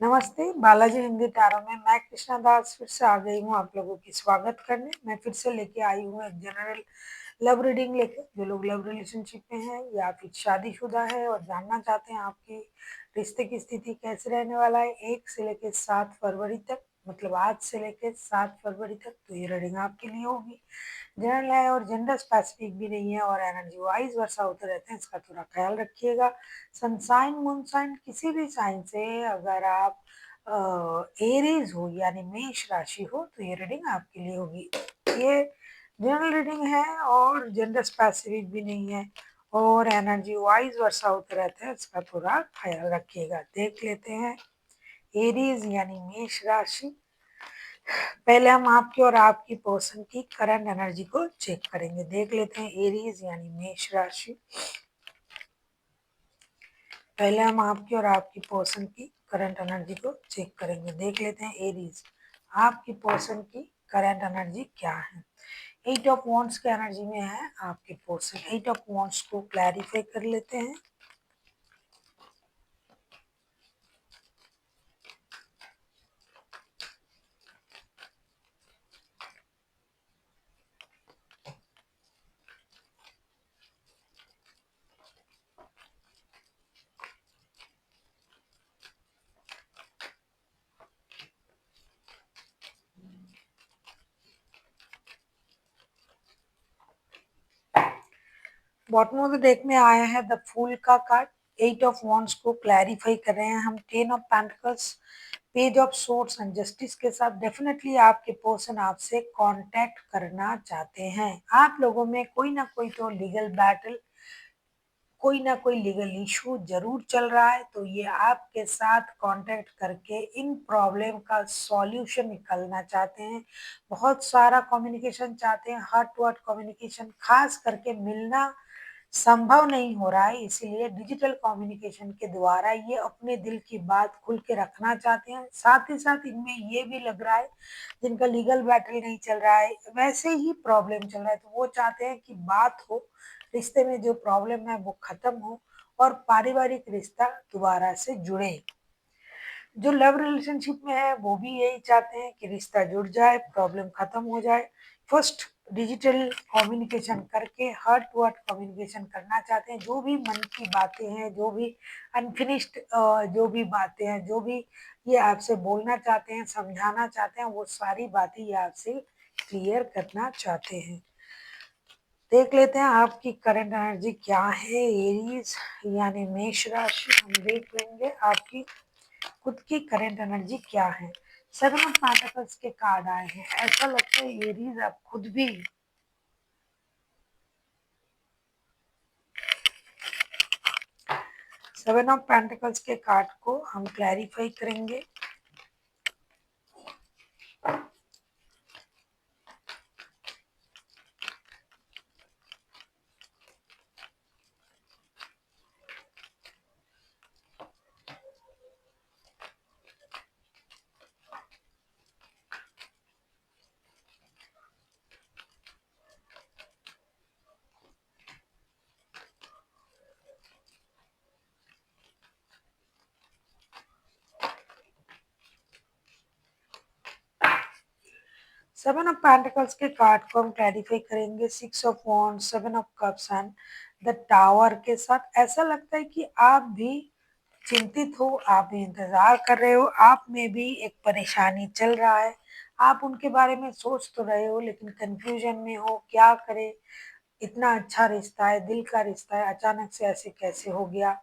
नमस्ते, बालाजी हिंदी टैरो में मैं कृष्णा दास फिर से आ गई हूँ आप लोगों की स्वागत करने। मैं फिर से लेके आई हूँ एक जनरल लव रीडिंग लेके। जो लोग लव रिलेशनशिप में हैं या फिर शादीशुदा है और जानना चाहते हैं आपकी रिश्ते की स्थिति कैसे रहने वाला है 1 से लेके 7 फरवरी तक, मतलब आज से लेके 7 फरवरी तक, तो ये रीडिंग आपके लिए होगी। जनरल है और जेंडर स्पेसिफिक भी नहीं है और एनर्जी वाइज वर्षा होते रहते हैं, इसका थोड़ा ख्याल रखिएगा। सनसाइन मूनसाइन किसी भी साइन से अगर आप एरीज हो यानी मेष राशि हो तो ये रीडिंग आपके लिए होगी। ये जनरल रीडिंग है और जेंडर स्पेसिफिक भी नहीं है और एनर्जी वाइज वर्षा होते रहते हैं, इसका थोड़ा ख्याल रखिएगा। देख लेते हैं एरीज यानी मेष राशि। पहले हम आपकी और आपकी पर्सन की करंट एनर्जी को चेक करेंगे। देख लेते हैं एरीज यानी मेष राशि। पहले हम आपकी और आपकी पर्सन की करंट एनर्जी को चेक करेंगे। देख लेते हैं एरीज, आपकी पर्सन की करंट एनर्जी क्या है। 8 ऑफ वॉन्ड्स के एनर्जी में है आपके पर्सन। 8 ऑफ वॉन्ड्स को क्लैरिफाई कर लेते हैं। बॉटम ऑफ द डेक में आया है द फूल का कार्ड। 8 ऑफ वॉन्ड्स को क्लैरिफाई कर रहे हैं हम। 10 of pentacles, page of swords and justice के साथ डेफिनेटली आपके पर्सन आपसे कांटेक्ट करना चाहते हैं। आप लोगों में कोई ना कोई तो लीगल बैटल, कोई ना कोई लीगल इशू जरूर चल रहा है, तो ये आपके साथ कांटेक्ट करके इन प्रॉब्लम का सॉल्यूशन निकालना चाहते हैं। बहुत सारा कम्युनिकेशन चाहते हैं, हार्ट टू हार्ट कम्युनिकेशन, खास करके मिलना संभव नहीं हो रहा है, इसीलिए डिजिटल कम्युनिकेशन के द्वारा ये अपने दिल की बात खुल के रखना चाहते हैं। साथ ही साथ इनमें ये भी लग रहा है जिनका लीगल बैटल नहीं चल रहा है, वैसे ही प्रॉब्लम चल रहा है, तो वो चाहते हैं कि बात हो, रिश्ते में जो प्रॉब्लम है वो खत्म हो और पारिवारिक रिश्ता दोबारा से जुड़े। जो लव रिलेशनशिप में है वो भी यही चाहते हैं कि रिश्ता जुड़ जाए, प्रॉब्लम खत्म हो जाए। फर्स्ट डिजिटल कम्युनिकेशन करके हार्ट टू हार्ट कम्युनिकेशन करना चाहते हैं। जो भी मन की बातें हैं, जो भी अनफिनिश्ड जो भी बातें हैं, जो भी ये आपसे बोलना चाहते हैं, समझाना चाहते हैं, वो सारी बातें ये आपसे क्लियर करना चाहते हैं। देख लेते हैं आपकी करंट एनर्जी क्या है एरीज यानी मेष राशि। हम देख लेंगे आपकी खुद की करंट एनर्जी क्या है। 7 ऑफ पेंटिकल्स के कार्ड आए हैं। ऐसा लगता है एरीज आप खुद भी 7 ऑफ पेंटिकल्स के कार्ड को हम क्लैरिफाई करेंगे। 7 ऑफ पेंटिकल्स के कार्ड को हम क्लैरिफाई करेंगे 6 of wands, 7 of cups and the tower के साथ। ऐसा लगता है कि आप भी चिंतित हो, आप भी इंतजार कर रहे हो, आप में भी एक परेशानी चल रहा है। आप उनके बारे में सोच तो रहे हो लेकिन कंफ्यूजन में हो, क्या करें, इतना अच्छा रिश्ता है, दिल का रिश्ता है, अचानक से ऐसे कैसे हो गया,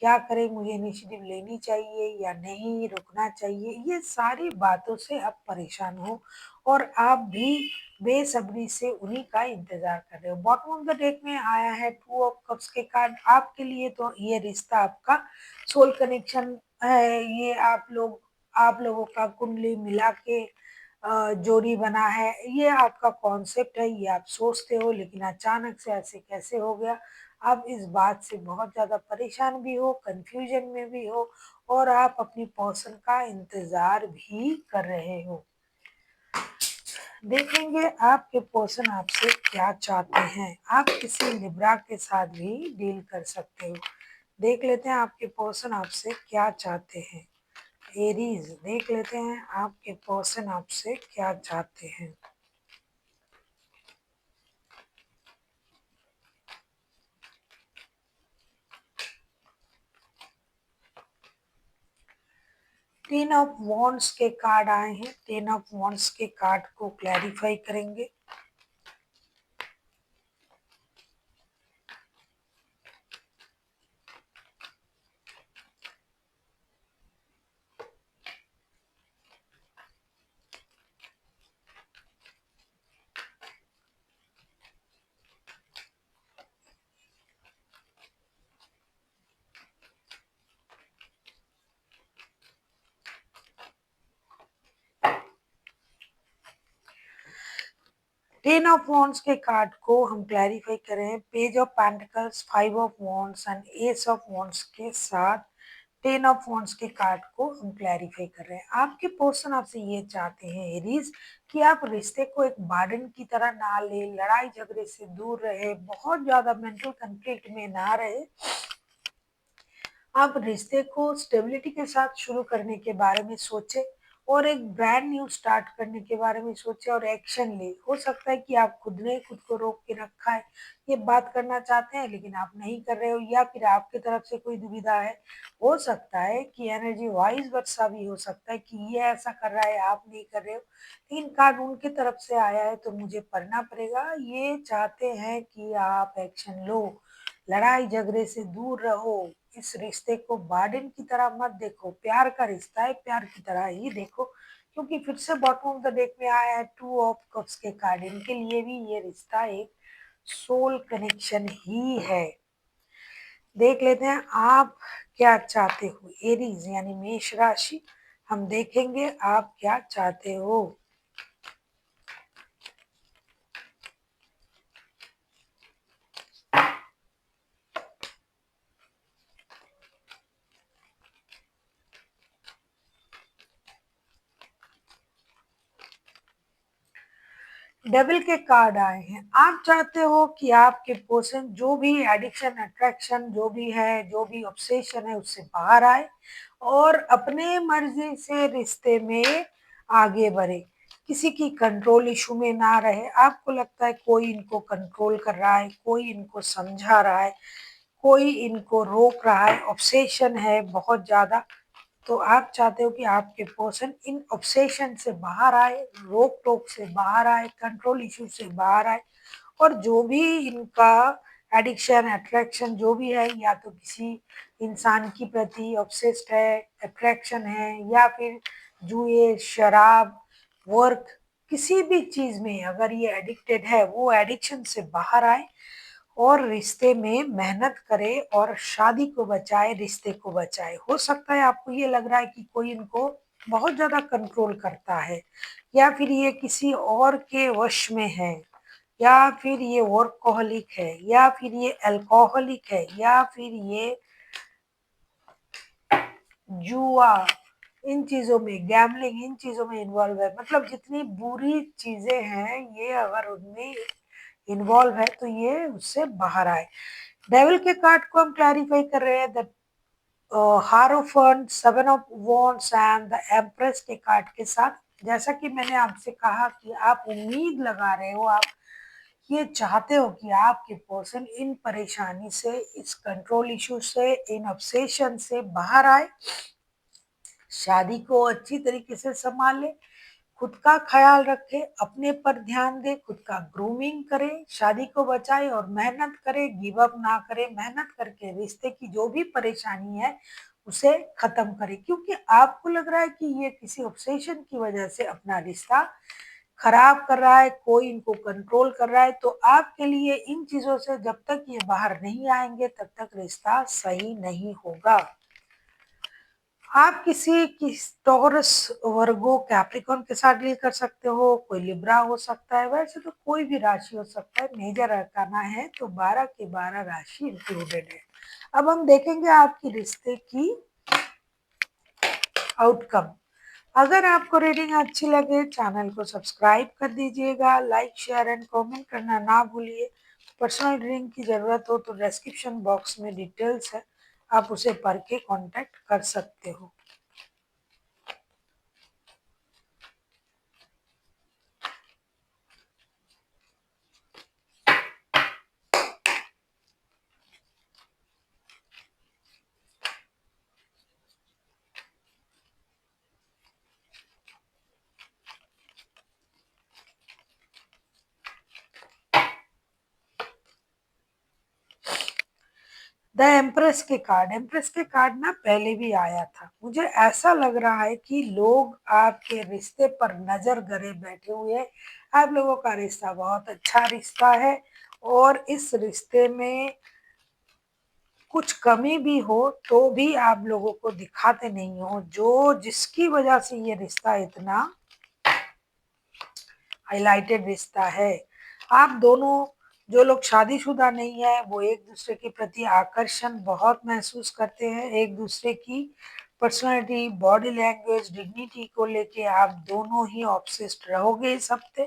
क्या करें, मुझे इनिशिएटिव लेनी चाहिए या नहीं, रुकना चाहिए, ये सारी बातों से आप परेशान हो और आप भी बेसब्री से उन्हीं का इंतजार कर रहे हो। बॉटम ऑफ द डेक में आया है 2 ऑफ कप्स के कार्ड। आपके लिए तो ये रिश्ता आपका सोल कनेक्शन है, ये आप लोगों का कुंडली मिला के जोड़ी बना है, ये आपका कॉन्सेप्ट है, ये आप सोचते हो लेकिन अचानक से ऐसे कैसे हो गया। आप इस बात से बहुत ज़्यादा परेशान भी हो, कंफ्यूजन में भी हो और आप अपनी पर्सन का इंतज़ार भी कर रहे हो। देखेंगे आपके पर्सन आपसे क्या चाहते हैं। आप किसी लिब्रा के साथ भी डील कर सकते हो। देख लेते हैं आपके पर्सन आपसे क्या चाहते हैं। एरीज, देख लेते हैं आपके पर्सन आपसे क्या चाहते हैं। टेन ऑफ वॉन्ड्स के कार्ड आए हैं, टेन ऑफ वॉन्ड्स के कार्ड को क्लैरिफाई करेंगे। टेन ऑफ वॉन्ड्स के कार्ड को हम क्लैरिफाई करें, page of pentacles, five of wands and S of wands के साथ टेन ऑफ वॉन्ड्स के कार्ड को हम क्लैरिफाई कर रहे हैं। आपके पर्सन आपसे ये चाहते हैं एरीज कि आप रिश्ते को एक बर्डन की तरह ना ले, लड़ाई झगड़े से दूर रहे, बहुत ज्यादा मेंटल कॉन्फ्लिक्ट में ना रहे। आप रिश्ते को स्टेबिलिटी के साथ शुरू करने के बारे में सोचें और एक ब्रांड न्यू स्टार्ट करने के बारे में सोचें और एक्शन ले। हो सकता है कि आप खुद ने खुद को रोक के रखा है, ये बात करना चाहते हैं लेकिन आप नहीं कर रहे हो, या फिर आपकी तरफ से कोई दुविधा है। हो सकता है कि एनर्जी वाइज वर्सा भी हो सकता है कि ये ऐसा कर रहा है, आप नहीं कर रहे हो, लेकिन कार्ड उनकी तरफ से आया है तो मुझे पढ़ना पड़ेगा। ये चाहते हैं कि आप एक्शन लो, लड़ाई झगड़े से दूर रहो, इस रिश्ते को बर्डन की तरह मत देखो, प्यार का रिश्ता है, प्यार की तरह ही देखो। क्योंकि फिर से बॉटम ऑफ द डेक में आया है टू ऑफ कप्स के कार्ड, इनके लिए भी ये रिश्ता एक सोल कनेक्शन ही है। देख लेते हैं आप क्या चाहते हो एरीज यानी मेष राशि, हम देखेंगे आप क्या चाहते हो। डेविल के कार्ड आए हैं, आप चाहते हो कि आपके पर्सन जो भी एडिक्शन अट्रैक्शन जो भी है, जो भी ऑब्सेशन है उससे बाहर आए और अपने मर्जी से रिश्ते में आगे बढ़े, किसी की कंट्रोल इशू में ना रहे। आपको लगता है कोई इनको कंट्रोल कर रहा है, कोई इनको समझा रहा है, कोई इनको रोक रहा है, ऑब्सेशन है बहुत ज्यादा। तो आप चाहते हो कि आपके पर्सन इन ऑब्सेशन से बाहर आए, रोक टोक से बाहर आए, कंट्रोल इशू से बाहर आए और जो भी इनका एडिक्शन अट्रैक्शन जो भी है, या तो किसी इंसान के प्रति ऑब्सेस्ड है, अट्रैक्शन है, या फिर जुए, शराब, वर्क, किसी भी चीज में अगर ये एडिक्टेड है वो एडिक्शन से बाहर आए और रिश्ते में मेहनत करे और शादी को बचाए, रिश्ते को बचाए। हो सकता है आपको ये लग रहा है कि कोई इनको बहुत ज्यादा कंट्रोल करता है, या फिर ये किसी और के वश में है, या फिर ये वर्कहोलिक है, या फिर ये अल्कोहलिक है, या फिर ये जुआ, इन चीजों में गैम्बलिंग, इन चीजों में इन्वॉल्व है। मतलब जितनी बुरी चीजें हैं ये अगर उनमें इन्वॉल्व है तो ये उससे बाहर आए। डेविल के कार्ड को हम क्लैरिफाई कर रहे हैं, the hierophant, seven of wands and the empress के कार्ड के साथ। जैसा कि मैंने आपसे कहा कि आप उम्मीद लगा रहे हो, आप ये चाहते हो कि आपके पर्सन इन परेशानी से, इस कंट्रोल इशू से, इन ऑब्सेशन से बाहर आए, शादी को अच्छी तरीके से संभाले, खुद का ख्याल रखे, अपने पर ध्यान दे, खुद का ग्रूमिंग करे, शादी को बचाए और मेहनत करे, गिव अप ना करे, मेहनत करके रिश्ते की जो भी परेशानी है उसे खत्म करे। क्योंकि आपको लग रहा है कि ये किसी ऑब्सेशन की वजह से अपना रिश्ता खराब कर रहा है, कोई इनको कंट्रोल कर रहा है। तो आपके लिए इन चीजों से जब तक ये बाहर नहीं आएंगे तब तक रिश्ता सही नहीं होगा। आप किसी किस टॉरस, वर्गो, कैप्रिकॉर्न के साथ डील कर सकते हो, कोई लिब्रा हो सकता है, वैसे तो कोई भी राशि हो सकता है, मेजर अरकाना है तो 12 के 12 राशि इंक्लूडेड है। अब हम देखेंगे आपकी रिश्ते की आउटकम। अगर आपको रीडिंग अच्छी लगे चैनल को सब्सक्राइब कर दीजिएगा, लाइक शेयर एंड कमेंट करना ना भूलिए। पर्सनल रीडिंग की ज़रूरत हो तो डिस्क्रिप्शन बॉक्स में डिटेल्स है, आप उसे पढ़ के कांटेक्ट कर सकते हो। एम्प्रेस के कार्ड ना पहले भी आया था। मुझे ऐसा लग रहा है कि लोग आपके रिश्ते पर नजर गड़े बैठे हुए हैं। आप लोगों का रिश्ता बहुत अच्छा रिश्ता है और इस रिश्ते में कुछ कमी भी हो तो भी आप लोगों को दिखाते नहीं हो, जो जिसकी वजह से ये रिश्ता इतना हाइलाइटेड रिश्ता है। आप दोनों जो लोग शादीशुदा नहीं है वो एक दूसरे के प्रति आकर्षण बहुत महसूस करते हैं। एक दूसरे की पर्सनालिटी, बॉडी लैंग्वेज, डिग्निटी को लेके आप दोनों ही ऑब्सेस्ड रहोगे इस हफ्ते।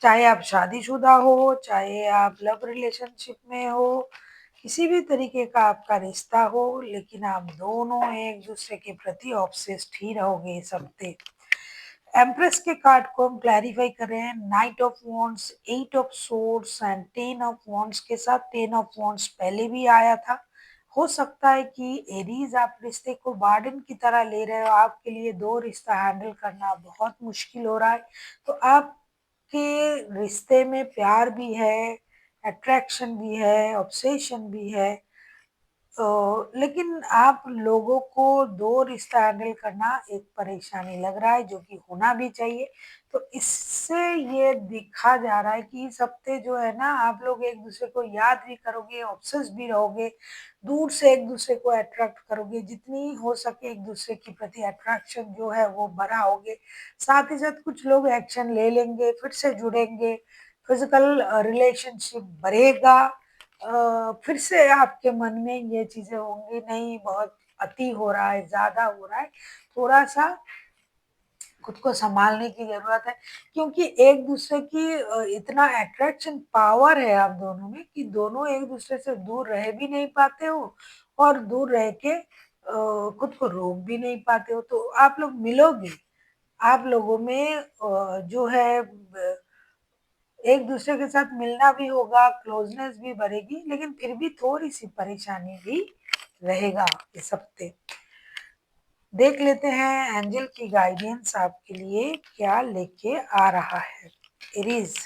चाहे आप शादीशुदा हो, चाहे आप लव रिलेशनशिप में हो, किसी भी तरीके का आपका रिश्ता हो, लेकिन आप दोनों एक दूसरे के प्रति ऑब्सेस्ड ही रहोगे इस हफ्ते। एम्प्रेस के कार्ड को हम क्लैरिफाई कर रहे हैं। Knight of wands, eight of swords and ten of wands के साथ। टेन ऑफ वॉन्ड्स पहले भी आया था। हो सकता है कि एरीज आप रिश्ते को वार्डन की तरह ले रहे हो। आपके लिए दो रिश्ता हैंडल करना बहुत मुश्किल हो रहा है। तो आपके रिश्ते में प्यार भी है, अट्रैक्शन भी है, ऑब्सेशन भी है। लेकिन आप लोगों को 2 रिश्ता हैंडल करना एक परेशानी लग रहा है, जो कि होना भी चाहिए। तो इससे ये दिखा जा रहा है कि इस हफ्ते जो है ना, आप लोग एक-दूसरे को याद भी करोगे, ऑब्सेस्ड भी रहोगे, दूर से एक-दूसरे को अट्रैक्ट करोगे, जितनी हो सके एक-दूसरे के प्रति अट्रैक्शन जो है वो बढ़ाओगे। साथ ही साथ कुछ लोग एक्शन ले लेंगे, फिर से जुड़ेंगे, फिज़िकल रिलेशनशिप बढ़ेगा। फिर से आपके मन में ये चीज़ें होंगी, नहीं बहुत अति हो रहा है, ज़्यादा हो रहा है, थोड़ा-सा खुद को सँभालने की ज़रूरत है। क्योंकि एक-दूसरे की इतना अट्रैक्शन पावर है आप दोनों में कि दोनों एक-दूसरे से दूर रह भी नहीं पाते हो और दूर रह के खुद को रोक भी नहीं पाते हो। तो आप लोग मिलोगे, आप लोगों में जो है ब एक-दूसरे के साथ मिलना भी होगा, क्लोज़नेस भी बढ़ेगी, लेकिन फिर भी थोड़ी-सी परेशानी भी रहेगा इस हफ्ते। देख लेते हैं एंजल की गाइडेंस आपके लिए क्या लेके आ रहा है। Aries,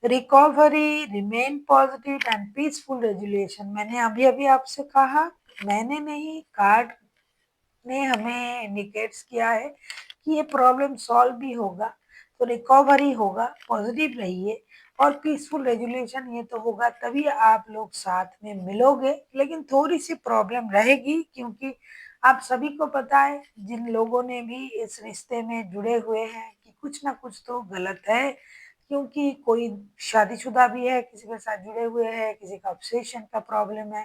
recovery, remain positive and peaceful resolution. मैंने अभी-अभी आपसे कहा, मैंने नहीं, कार्ड ने हमें इंडिकेट्स किया है कि ये प्रॉब्लम सॉल्व भी होगा, तो रिकवरी होगा, पॉजिटिव रहिए और पीसफुल रेज़ोल्यूशन ये तो होगा तभी आप लोग साथ में मिलोगे, लेकिन थोड़ी-सी प्रॉब्लम रहेगी क्योंकि आप सभी को पता है, जिन लोगों ने भी इस रिश्ते में जुड़े हुए हैं, कि कुछ ना कुछ तो गलत है। क्योंकि कोई शादीशुदा भी है, किसी के साथ जुड़े हुए हैं, किसी का ऑब्सेशन का प्रॉब्लम है,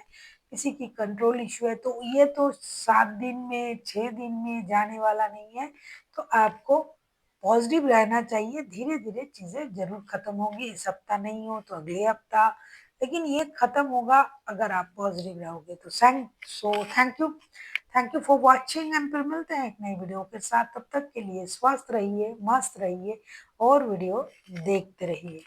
किसी की कंट्रोल इश्यू है, तो ये तो 7 दिन में, 6 दिन में जाने वाला नहीं है। तो आपको पॉज़िटिव रहना चाहिए, धीरे-धीरे चीज़ें ज़रूर खत्म होंगी, इस हफ्ता नहीं हो तो अगले हफ्ता, लेकिन ये खत्म होगा अगर आप पॉज़िटिव रहोगे तो। Thank you for watching and फिर मिलते हैं एक नई वीडियो के साथ। तब तक के लिए स्वस्थ रहिए, मस्त रहिए और वीडियो देखते रहिए।